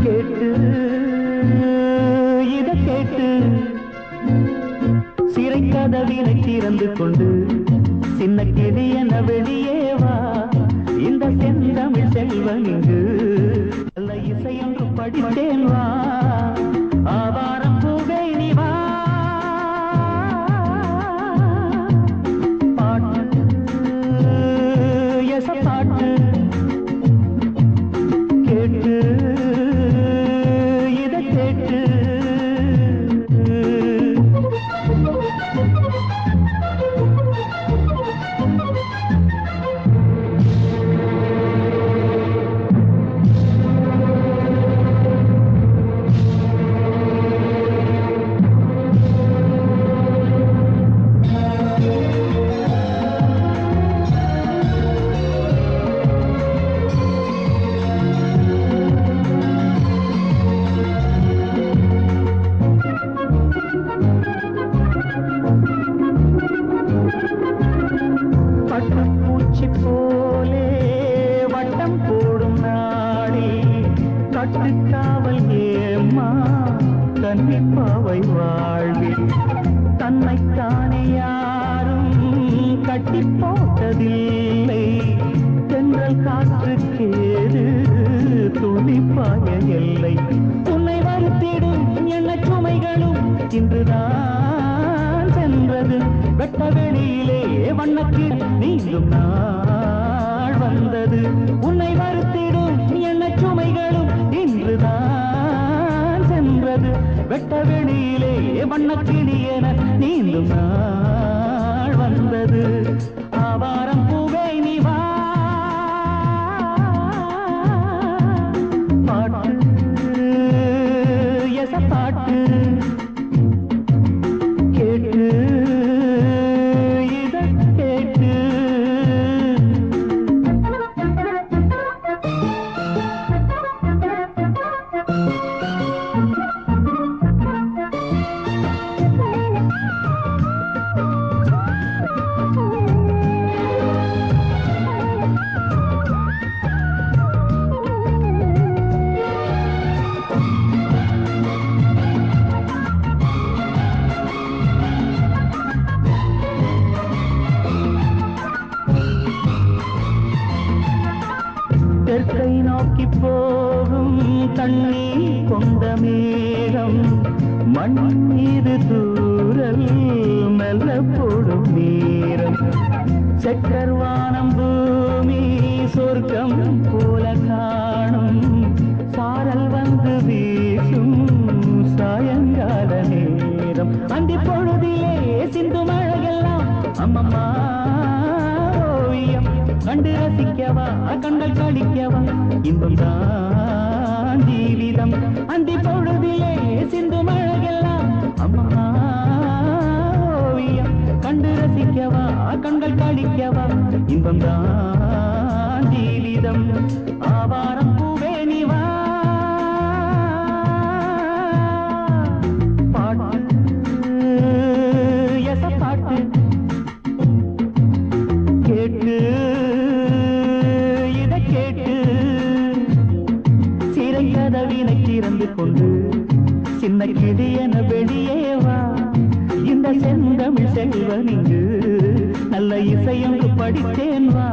கேட்டு இத கேட்டு சிறை கதவினை திறந்து கொண்டு சின்ன கிளி என வெளியே வா இந்த செந்தமிழ் செல்வன் இங்கு நல்ல இசையொன்று படித்தேன் வா ஆவாரம் பூவே நீ வா பாட்டு எச பாட்டு கேட்டு இத கேட்டு பட்டுப்பூச்சி போலே வட்டம் போடும் நாளே கட்டுக்காவல் ஏம்மா கன்னிப்பாவை வாழ்வில் தன்னைத்தானே யாரும் கட்டி போட்டதில்லை தென்றல் காற்றுக்கேது துணிப்பாய எல்லை உன்னை வருத்திடும் என்ன சுமைகளும் இன்றுதான் சென்றது வெட்ட வெளியிலே வண்ணக்கு நீங்கும் நாள் வந்தது உன்னை வருத்திடும் என்ன சுமைகளும் இன்றுதான் சென்றது வெட்ட வெளியிலே வண்ணக்கிளி என நீங்கும் நாள் வந்தது ஆவாரம் பூவே நீ வா பாட்டு எச பாட்டு கேட்டு இத கேட்டு தெற்கை நோக்கி போகும் தண்ணீர் கொண்ட மேகம் மண் மீது தூரல் மெல்ல போடும் நேரம் செக்கர்வானம் பூமி சொர்க்கம் போல காணும் சாரல் வந்து வீசும் சாயங்கால நேரம் அந்தி பொழுதிலே சிந்து மழையெல்லாம் அம்மம்மா ஓவியம் கண்டு ரசிக்கவா கண்கள் கழிக்கவா இன்பம் தான் ஜீவிதம் அந்தி பொழுதிலே சிந்து மழையெல்லாம் அம்மம்மா ஓவியம் கண்டு ரசிக்கவா கண்கள் கழிக்கவா இன்பம் தான் ஜீவிதம் ஆவாரம் பூவே நீ வா பாட்டு எச பாட்டு கேட்டு இத கேட்டு சிறை கதவினை திறந்து கொண்டு சின்ன கிளி என வெளியே வா இந்த செந்தமிழ் செல்வன் இங்கு நல்ல இசையொன்று படித்தேன் வா